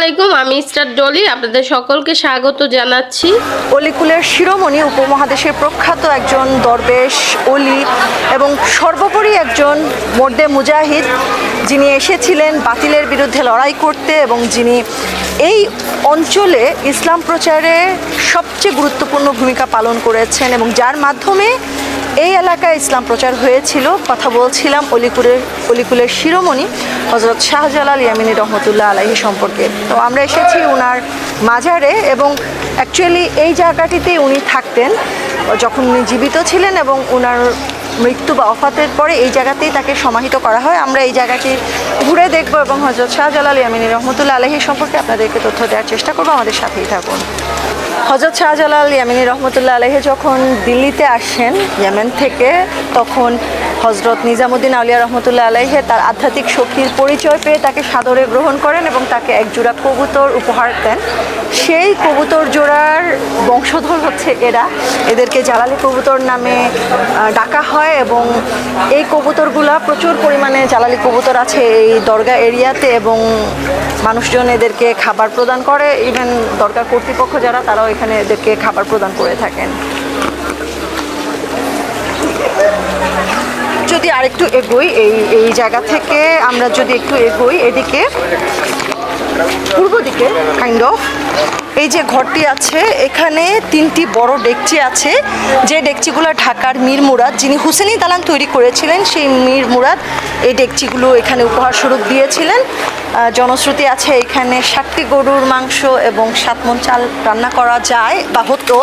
আলাইকুম, আমি স্টার ডলি। আপনাদের সকলকে স্বাগত জানাচ্ছি। অলিকুলের শিরোমণি উপমহাদেশের প্রখ্যাত একজন দরবেশ, অলি এবং সর্বোপরি একজন মর্দে মুজাহিদ, যিনি এসেছিলেন বাতিলের বিরুদ্ধে লড়াই করতে এবং যিনি এই অঞ্চলে ইসলাম প্রচারে সবচেয়ে গুরুত্বপূর্ণ ভূমিকা পালন করেছেন এবং যার মাধ্যমে এই এলাকায় ইসলাম প্রচার হয়েছিল। কথা বলছিলাম অলিকুলের শিরোমণি হযরত শাহজালাল ইয়ামিনী রহমতুল্লাহ আলাইহি সম্পর্কে। তো আমরা এসেছি ওনার মাজারে এবং অ্যাকচুয়ালি এই জায়গাটিতেই উনি থাকতেন যখন উনি জীবিত ছিলেন এবং ওনার মৃত্যু বা ওফাতের পরে এই জায়গাতেই তাকে সমাহিত করা হয়। আমরা এই জায়গাটি ঘুরে দেখব এবং হযরত শাহজালাল ইয়ামিনী রহমতুল্লাহ আলাইহি সম্পর্কে আপনাদেরকে তথ্য দেওয়ার চেষ্টা করবো। আমাদের সাথেই থাকুন। হযরত শাহজালাল ইয়ামিনী রহমতুল্লাহ আলাইহি যখন দিল্লিতে আসেন ইয়েমেন থেকে, তখন হযরত নিজামুদ্দিন আউলিয়া রহমতুল্লাহ আলাইহি তার আধ্যাত্মিক শক্তির পরিচয় পেয়ে তাকে সাদরে গ্রহণ করেন এবং তাকে এক জোড়া কবুতর উপহার দেন। সেই কবুতর জোড়ার বংশধর হচ্ছে এদেরকে জালালি কবুতর নামে ডাকা হয় এবং এই কবুতরগুলা প্রচুর পরিমাণে জালালি কবুতর আছে এই দরগা এরিয়াতে এবং মানুষজন এদেরকে খাবার প্রদান করে। ইভেন দরগা কর্তৃপক্ষ যারা, তারাও এখানে এদেরকে খাবার প্রদান করে থাকেন। যদি আরেকটু এগোই এই জায়গা থেকে, আমরা যদি একটু এগোই এদিকে পূর্ব দিকে, কাইন্ড অফ এই যে ঘরটি আছে, এখানে তিনটি বড় ডেকচি আছে, যে ডেকচিগুলো ঢাকার মীর মুরাদ, যিনি হুসেনি দালান তৈরি করেছিলেন, সেই মীর মুরাদ এই ডেকচিগুলো এখানে উপহার স্বরূপ দিয়েছিলেন। জনশ্রুতি আছে এখানে 60টি গরুর মাংস এবং 7 মণ চাল রান্না করা যায় বা হতো,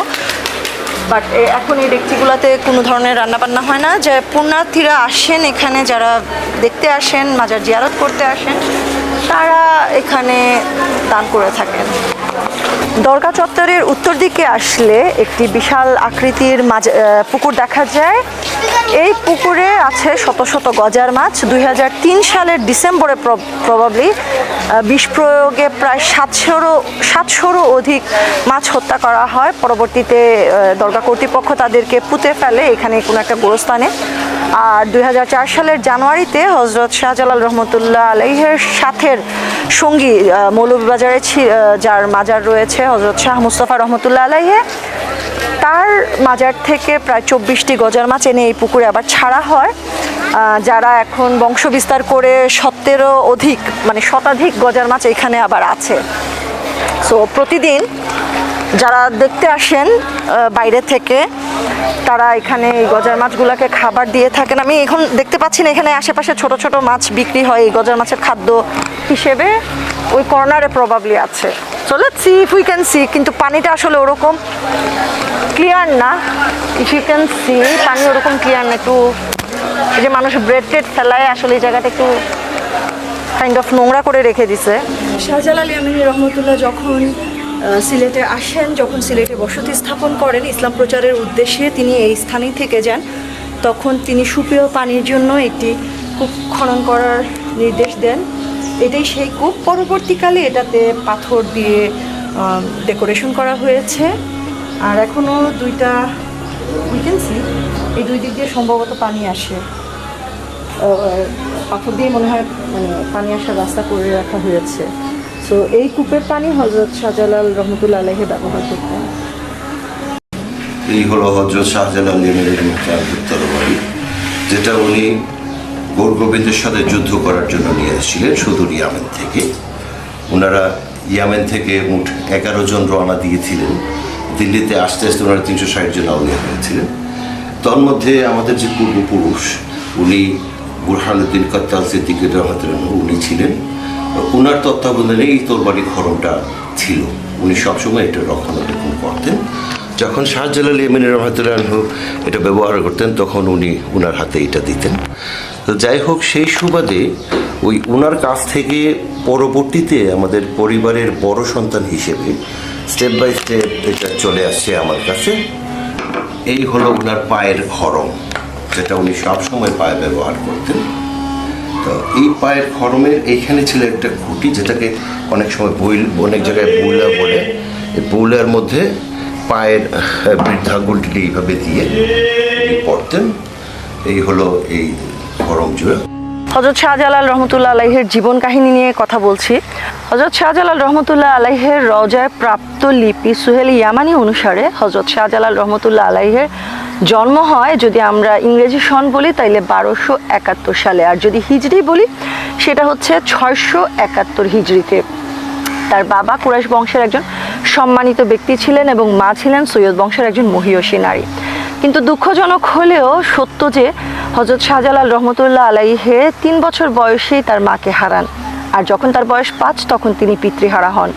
বাট এখন এই ডেকচিগুলোতে কোনো ধরনের রান্নাবান্না হয় না। যে পুণ্যার্থীরা আসেন এখানে, যারা দেখতে আসেন, মাজার জিয়ারত করতে আসেন, তারা এখানে দান করে থাকেন। দরগা চত্বরের উত্তর দিকে আসলে একটি বিশাল আকৃতির পুকুর দেখা যায়। এই পুকুরে আছে শত শত গজার মাছ। 2003 সালের ডিসেম্বরে প্রবাবলি বিষ প্রয়োগে প্রায় 700-ও অধিক মাছ হত্যা করা হয়। পরবর্তীতে দরগা কর্তৃপক্ষ তাদেরকে পুঁতে ফেলে এখানে কোনো একটা গোরস্থানে। আর 2004 সালের জানুয়ারিতে হযরত শাহজালাল রহমতুল্লাহ আলাইহির সাথের সঙ্গী মৌলভীবাজারে যার মাজার রয়েছে হযরত শাহ মুস্তাফা রহমতুল্লাহ আলাইহি, তার মাজার থেকে প্রায় 24টি গজার মাছ এনে এই পুকুরে আবার ছাড়া হয়, যারা এখন বংশ বিস্তার করে শতাধিক গজার মাছ এখানে আবার আছে। সো প্রতিদিন যারা দেখতে আসেন বাইরে থেকে, তারা এখানে এই গজার মাছগুলোকে খাবার দিয়ে থাকেন। আমি এখন দেখতে পাচ্ছি না, এখানে আশেপাশে ছোট ছোট মাছ বিক্রি হয় এই গজার মাছের খাদ্য হিসেবে, ওই কর্নারে প্রবাবলি আছে। So let's see if we can see. কিন্তু পানিটা আসলে ওরকম ক্লিয়ার না। ইফ ইউ ক্যান সি, পানি ওরকম ক্লিয়ার না, একটু এই যে মানুষ ব্রেড টেড ফেলায়, আসলে এই জায়গাটা একটু কাইন্ড অফ নোংরা করে রেখে দিছে। শাহজালাল ইয়ামিনী রহমতুল্লাহ যখন সিলেটে আসেন, যখন সিলেটে বসতি স্থাপন করেন ইসলাম প্রচারের উদ্দেশ্যে, তিনি এই স্থানেই থেকে যান। তখন তিনি সুপেয় পানির জন্য একটি কূপ খনন করার নির্দেশ দেন। এটাই সেই কূপ। পরবর্তীকালে এটাতে পাথর দিয়ে ডেকোরেশন করা হয়েছে। আর এখনও দুইটা উইকেন্সি, এই দুই দিক দিয়ে সম্ভবত পানি আসে, পাথর দিয়ে মনে হয় পানি আসার রাস্তা করে রাখা হয়েছে। সো এই কূপের পানি হযরত শাহজালাল রহমতুল্লাহ আলাইহি ব্যবহার করতেন। এই হলো হযরত শাহজালাল ইয়ামিনী রহমতুল্লাহ তরবারি, যেটা উনি গোবিন্দের সাথে যুদ্ধ করার জন্য নিয়ে এসেছিলেন সুদূর ইয়ামেন থেকে। ওনারা ইয়ামেন থেকে মোট 11 জন রওনা দিয়েছিলেন। দিল্লিতে আসতে আসতে ওনারা 360 জন আউলিয়া হয়েছিলেন। তন্মধ্যে আমাদের যে পূর্বপুরুষ, উনি বুরহানুদ্দিন কাত্তাল সিদ্দিকী রহমতুল্লাহ, উনি ছিলেন। ওনার তত্ত্বাবধানে এই তরবারি খড়মটা ছিল। উনি সবসময় এটা রক্ষণাবেক্ষণ করতেন। যখন শাহজালাল ইয়ামিনী রহমতুল্লাহ এটা ব্যবহার করতেন, তখন উনি ওনার হাতে এটা দিতেন। তো যাই হোক, সেই সুবাদে ওই ওনার কাছ থেকে পরবর্তীতে আমাদের পরিবারের বড় সন্তান হিসেবে স্টেপ বাই স্টেপ এটা চলে আসছে আমার কাছে। এই হলো ওনার পায়ের খড়ম, যেটা উনি সবসময় পায়ে ব্যবহার করতেন। তো এই পায়ের খড়মের এইখানে ছিল একটা খুঁটি, যেটাকে অনেক সময় অনেক জায়গায় বইলা বলে। এই বইলার মধ্যে পায়ের বৃদ্ধাঙ্গুলটিকে এইভাবে দিয়ে পড়তেন। এই হলো এই খড়ম জোড়া। হযরত শাহজালাল রহমতুল্লাহ আলাইহের জীবন কাহিনী নিয়ে কথা বলছি। হযরত শাহজালাল রহমতুল্লাহ আলাইহের রওজায় প্রাপ্ত লিপি সুহেল ইয়ামানি অনুসারে হযরত শাহজালাল রহমতুল্লাহ আলাইহের জন্ম হয়, যদি আমরা ইংরেজি সন বলি তাইলে 1271 সালে, আর যদি হিজরি বলি সেটা হচ্ছে 671 হিজরিতে। তার বাবা কুরাইশ বংশের একজন সম্মানিত ব্যক্তি ছিলেন এবং মা ছিলেন সৈয়দ বংশের একজন মহিয়সী নারী। কিন্তু দুঃখজনক হলেও সত্য যে হযরত শাহজালাল রহমতুল্লাহ আলাইহে 3 বছর বয়সেই তার মাকে হারান, আর যখন তার বয়স 5 তখন তিনি পিতৃহারা হন।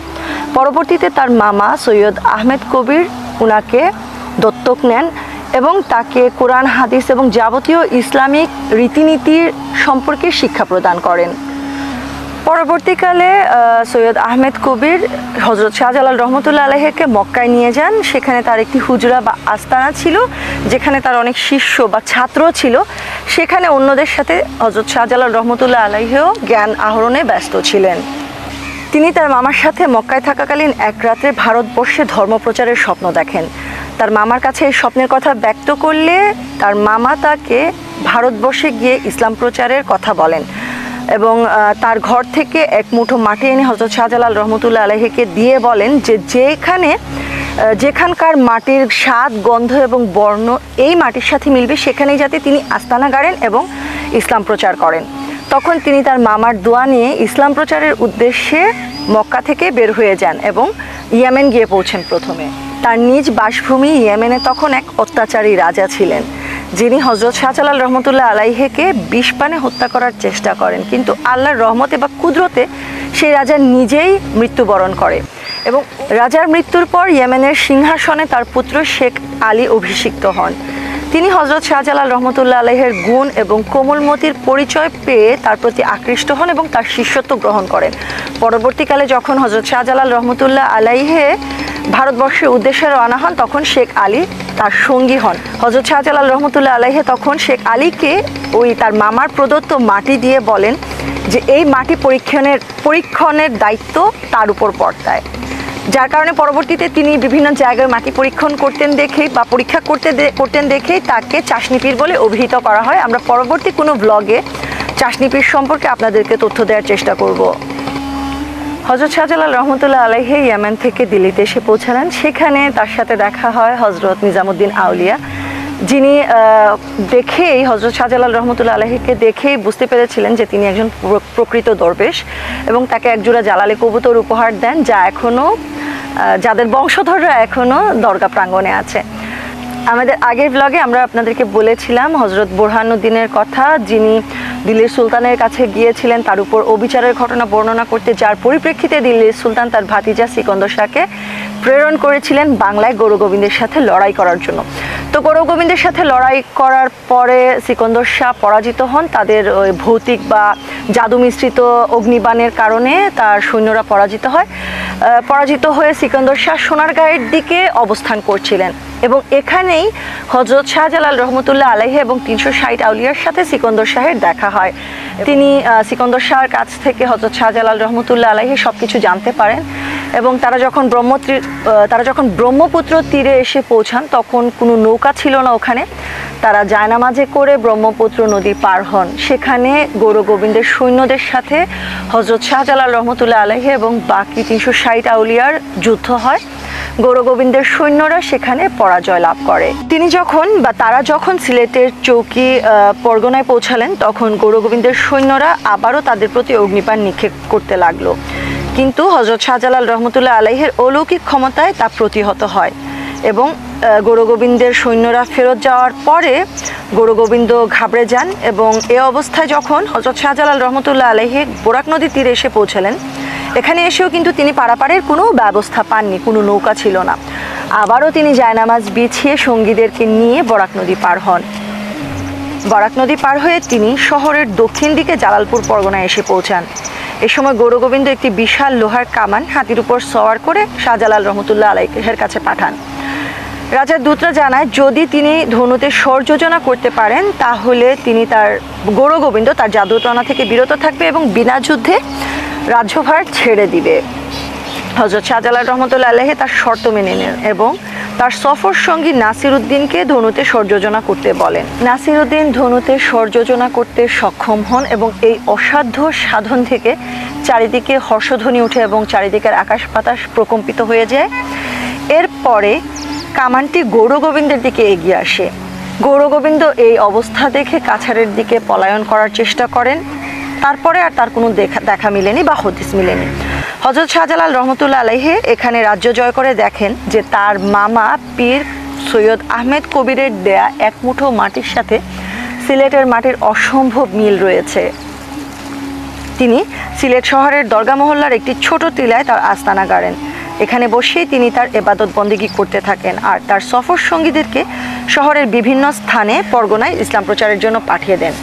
পরবর্তীতে তার মামা সৈয়দ আহমেদ কবির উনাকে দত্তক নেন এবং তাকে কোরআন, হাদিস এবং যাবতীয় ইসলামিক রীতিনীতির সম্পর্কে শিক্ষা প্রদান করেন। পরবর্তীকালে সৈয়দ আহমেদ কবির হযরত শাহজালাল রহমতুল্লাহ আলাইহিকে মক্কায় নিয়ে যান। সেখানে তার একটি হুজরা বা আস্তানা ছিল, যেখানে তার অনেক শিষ্য বা ছাত্র ছিল। সেখানে অন্যদের সাথে হযরত শাহজালাল রহমতুল্লাহ আলাইহিও জ্ঞান আহরণে ব্যস্ত ছিলেন। তিনি তার মামার সাথে মক্কায় থাকাকালীন এক রাত্রে ভারতবর্ষে ধর্মপ্রচারের স্বপ্ন দেখেন। তার মামার কাছে এই স্বপ্নের কথা ব্যক্ত করলে তার মামা তাকে ভারতবর্ষে গিয়ে ইসলাম প্রচারের কথা বলেন এবং তার ঘর থেকে এক মুঠো মাটি এনে হযরত শাহজালাল রহমতুল্লাহ আলাইহিকে দিয়ে বলেন যে যেখানকার মাটির স্বাদ, গন্ধ এবং বর্ণ এই মাটির সাথে মিলবে সেখানেই যাতে তিনি আস্তানা গাড়েন এবং ইসলাম প্রচার করেন। তখন তিনি তার মামার দোয়া নিয়ে ইসলাম প্রচারের উদ্দেশ্যে মক্কা থেকে বের হয়ে যান এবং ইয়েমেন গিয়ে পৌঁছেন। প্রথমে তার নিজ বাসভূমি ইয়েমেনে তখন এক অত্যাচারী রাজা ছিলেন, যিনি হযরত শাহজালাল রহমতুল্লাহ আলাইহিকে বিষপানে হত্যা করার চেষ্টা করেন, কিন্তু আল্লাহর রহমতে বা কুদরতে সেই রাজা নিজেই মৃত্যুবরণ করে এবং রাজার মৃত্যুর পর ইয়েমেনের সিংহাসনে তার পুত্র শেখ আলী অভিষিক্ত হন। তিনি হযরত শাহজালাল রহমতুল্লাহ আলাইহির গুণ এবং কোমলমতির পরিচয় পেয়ে তার প্রতি আকৃষ্ট হন এবং তার শিষ্যত্ব গ্রহণ করেন। পরবর্তীকালে যখন হযরত শাহজালাল রহমতুল্লাহ আলাইহি ভারতবর্ষের উদ্দেশ্যে রওনা হন, তখন শেখ আলী তার সঙ্গী হন। হযরত শাহজালাল রহমতুল্লাহ আলাইহি তখন শেখ আলীকে তার মামার প্রদত্ত মাটি দিয়ে বলেন যে এই মাটি পরীক্ষণের দায়িত্ব তার উপর বর্তায়, যার কারণে পরবর্তীতে তিনি বিভিন্ন জায়গায় মাটি পরীক্ষণ করতেন দেখেই বা পরীক্ষা করতেন দেখেই তাকে চাষনিপীর বলে অভিহিত করা হয়। আমরা পরবর্তী কোনো ব্লগে চাষনিপীর সম্পর্কে আপনাদেরকে তথ্য দেওয়ার চেষ্টা করব। হযরত শাহজালাল রহমতুল্লাহ আলাইহি ইয়েমেন থেকে দিল্লিতে এসে পৌঁছালেন। সেখানে তার সাথে দেখা হয় হযরত নিজামুদ্দিন আউলিয়া, যিনি হযরত শাহজালাল রহমতুল্লাহ আলাইহিকে দেখেই বুঝতে পেরেছিলেন যে তিনি একজন প্রকৃত দরবেশ এবং তাকে একজোড়া জালালি কবুতর উপহার দেন, যাদের বংশধররা এখনও দরগা প্রাঙ্গণে আছে। আমাদের আগের ব্লগে আমরা আপনাদেরকে বলেছিলাম হযরত বুরহানুদ্দিনের কথা, যিনি দিল্লির সুলতানের কাছে গিয়েছিলেন তার উপর অবিচারের ঘটনা বর্ণনা করতে, যার পরিপ্রেক্ষিতে দিল্লির সুলতান তার ভাতিজা সিকন্দর শাহকে প্রেরণ করেছিলেন বাংলায় গৌরগোবিন্দের সাথে লড়াই করার জন্য। তো গৌরগোবিন্দের সাথে লড়াই করার পরে সিকন্দর শাহ পরাজিত হন। তাদের ভৌতিক বা জাদু মিশ্রিত অগ্নিবাণের কারণে তার সৈন্যরা পরাজিত হয়। পরাজিত হয়ে সিকন্দর শাহ সোনারগাঁয়ের দিকে অবস্থান করছিলেন এবং এখানেই হযরত শাহজালাল রহমতুল্লাহ আলাইহি এবং 360 আউলিয়ার সাথে সিকন্দর শাহের দেখা হয়। তিনি সিকন্দর শাহর কাছ থেকে হযরত শাহজালাল রহমতুল্লাহ আলাইহি সবকিছু জানতে পারেন এবং তারা যখন ব্রহ্মপুত্র তীরে এসে পৌঁছান তখন কোনো নৌকা ছিল না ওখানে। তারা জায়নামাজে করে ব্রহ্মপুত্র নদী পার হন। সেখানে গৌরগোবিন্দের সৈন্যদের সাথে হযরত শাহজালাল রহমতুল্লাহ আলাইহি এবং বাকি 360 আউলিয়ার যুদ্ধ হয়। গৌরগোবিন্দের সৈন্যরা সেখানে পরাজয় লাভ করে। তারা যখন সিলেটের চৌকি পরগনায় পৌঁছালেন, তখন গৌরগোবিন্দের সৈন্যরা আবারও তাদের প্রতি অগ্নিবাণ নিক্ষেপ করতে লাগলো, কিন্তু হযরত শাহজালাল রহমতুল্লাহ আলাইহির অলৌকিক ক্ষমতায় তা প্রতিহত হয় এবং গৌরগোবিন্দের সৈন্যরা ফেরত যাওয়ার পরে গৌরগোবিন্দ ঘাবড়ে যান এবং এ অবস্থায় যখন হযরত শাহজালাল রহমতুল্লাহ আলাইহি বোরাক নদীর তীরে এসে পৌঁছালেন, এখানে এসেও কিন্তু তিনি পারাপারের কোনো ব্যবস্থা পাননি, কোনো নৌকা ছিল না। আবারও তিনি জায়নামাজ বিছিয়ে সঙ্গীদেরকে নিয়ে বরাক নদী পার হন। বরাক নদী পার হয়ে তিনি শহরের দক্ষিণ দিকে জালালপুর পরগনায় এসে পৌঁছান। এ সময় গৌরগোবিন্দ একটি বিশাল লোহার কামান হাতির উপর সওয়ার করে শাহজালাল রহমতুল্লাহ আলাইহির কাছে পাঠান। রাজার দূতরা জানায় যদি তিনি ধনুতে স্বর যোজনা করতে পারেন তাহলে গৌরগোবিন্দ তার জাদুটনা থেকে বিরত থাকবে এবং বিনা যুদ্ধে রাজ্যভার ছেড়ে দিবে। হযরত শাহজালাল রহমতুল্লাহ আলাইহি তার শর্ত মেনে নেন এবং তার সফর সঙ্গী নাসির উদ্দিনকে ধনুতে স্বরযোজনা করতে বলেন। নাসির উদ্দিন ধনুতে স্বরযোজনা করতে সক্ষম হন এবং এই অসাধ্য সাধন থেকে চারিদিকে হর্ষধ্বনি ওঠে এবং চারিদিকের আকাশ বাতাস প্রকম্পিত হয়ে যায়। এরপরে কামানটি গৌরগোবিন্দের দিকে এগিয়ে আসে। গৌরগোবিন্দ এই অবস্থা দেখে কাছাড়ের দিকে পলায়ন করার চেষ্টা করেন। তারপরে আর তার কোনো দেখা মিলেনি বা হদিস মিলেনি। হযরত শাহজালাল রহমতুল্লাহ আলাইহি এখানে রাজ্য জয় করে দেখেন যে তার মামা পীর সৈয়দ আহমেদ কবিরের দেয়া এক মুঠো মাটির সাথে সিলেটের মাটির অসম্ভব মিল রয়েছে। তিনি সিলেট শহরের দরগা মহল্লার একটি ছোট টিলায় তার আস্তানা গাড়েন। এখানে বসেই তিনি তার ইবাদত বন্দেগী করতে থাকেন আর তার সফর সঙ্গীদেরকে শহরের বিভিন্ন স্থানে পরগনায় ইসলাম প্রচারের জন্য পাঠিয়ে দেন।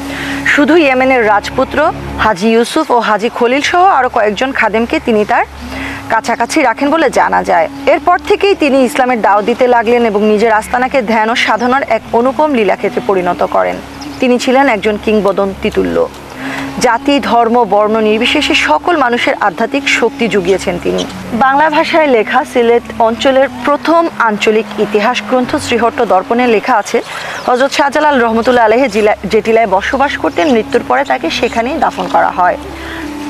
শুধু ইয়েমেনের রাজপুত্র হাজি ইউসুফ ও হাজি খলিল সহ আরও কয়েকজন খাদেমকে তিনি তার কাছাকাছি রাখেন বলে জানা যায়। এরপর থেকেই তিনি ইসলামের দাওয়াত দিতে লাগলেন এবং নিজের আস্তানাকে ধ্যান ও সাধনার এক অনুপম লীলাক্ষেত্রে পরিণত করেন। তিনি ছিলেন একজন কিংবদন্তি তুল্য। জাতি, ধর্ম, বর্ণ নির্বিশেষে সকল মানুষের আধ্যাত্মিক শক্তি জুগিয়েছেন তিনি। বাংলা ভাষায় লেখা সিলেট অঞ্চলের প্রথম আঞ্চলিক ইতিহাস গ্রন্থ শ্রীহট্ট দর্পণে লেখা আছে, হযরত শাহজালাল রহমতুল্লাহ আলাইহি যে টিলায় বসবাস করতেন মৃত্যুর পরে তাকে সেখানেই দাফন করা হয়।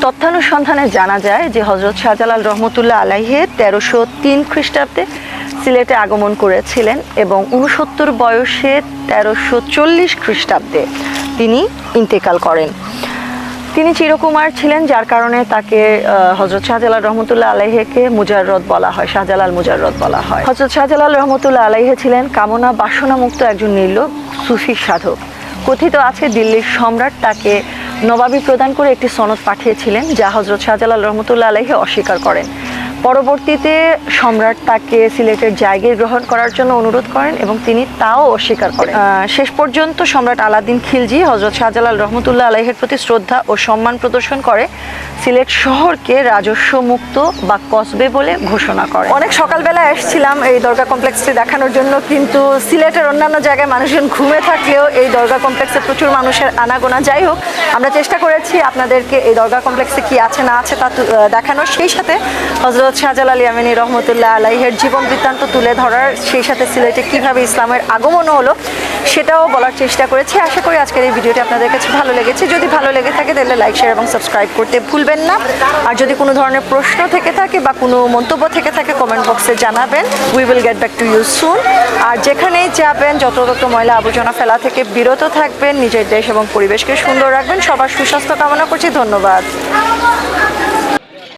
তথ্যানুসন্ধানে জানা যায় যে হযরত শাহজালাল রহমতুল্লাহ আলাইহি 1303 খ্রিস্টাব্দে সিলেটে আগমন করেছিলেন এবং 69 বয়সে 1340 খ্রিস্টাব্দে তিনি ইন্তেকাল করেন। তিনি চিরকুমার ছিলেন, যার কারণে তাকে হযরত শাহজালাল রহমতুল্লাহ আলাইহিকে মুজাররদ বলা হয়, শাহজালাল মুজাররদ বলা হয়। হযরত শাহজালাল রহমতুল্লাহ আলাইহি ছিলেন কামনা বাসনা মুক্ত একজন নির্লোভ সুফি সাধক। কথিত আছে দিল্লির সম্রাট তাকে নবাবি প্রদান করে একটি সনদ পাঠিয়েছিলেন, যা হযরত শাহজালাল রহমতুল্লাহ আলাইহি অস্বীকার করেন। পরবর্তীতে সম্রাট তাকে সিলেটের জায়গায় গ্রহণ করার জন্য অনুরোধ করেন এবং তিনি তাও অস্বীকার করেন। শেষ পর্যন্ত সম্রাট আলাউদ্দিন খিলজি হযরত শাহজালাল রহমতুল্লাহ আলাইহির প্রতি শ্রদ্ধা ও সম্মান প্রদর্শন করে সিলেট শহরকে রাজস্ব মুক্ত বা কসবে বলে ঘোষণা করেন। অনেক সকালবেলা এসেছিলাম এই দরগা কমপ্লেক্সটি দেখানোর জন্য, কিন্তু সিলেটের অন্যান্য জায়গায় মানুষজন ঘুমে থাকলেও এই দরগা কমপ্লেক্সে প্রচুর মানুষের আনাগোনা। যাই হোক, আমরা চেষ্টা করেছি আপনাদেরকে এই দরগা কমপ্লেক্সে কি আছে না আছে তা দেখানোর, সেই সাথে হযরত শাহজালাল ইয়ামানী রহমতুল্লাহ আলাইহির জীবন বৃত্তান্ত তুলে ধরার, সেই সাথে সিলেটে কিভাবে ইসলামের আগমন হলো সেটাও বলার চেষ্টা করেছি। আশা করি আজকের এই ভিডিওটি আপনাদের কাছে ভালো লেগেছে। যদি ভালো লেগে থাকে তাহলে লাইক, শেয়ার এবং সাবস্ক্রাইব করতে ভুলবেন না। আর যদি কোনো ধরনের প্রশ্ন থেকে থাকে বা কোনো মন্তব্য থেকে থাকে কমেন্ট বক্সে জানাবেন। We will get back to you soon. আর যেখানেই যাবেন যত্রতত্র ময়লা আবর্জনা ফেলা থেকে বিরত থাকবেন, নিজের দেশ এবং পরিবেশকে সুন্দর রাখবেন। সবার সুস্বাস্থ্য কামনা করছি। ধন্যবাদ।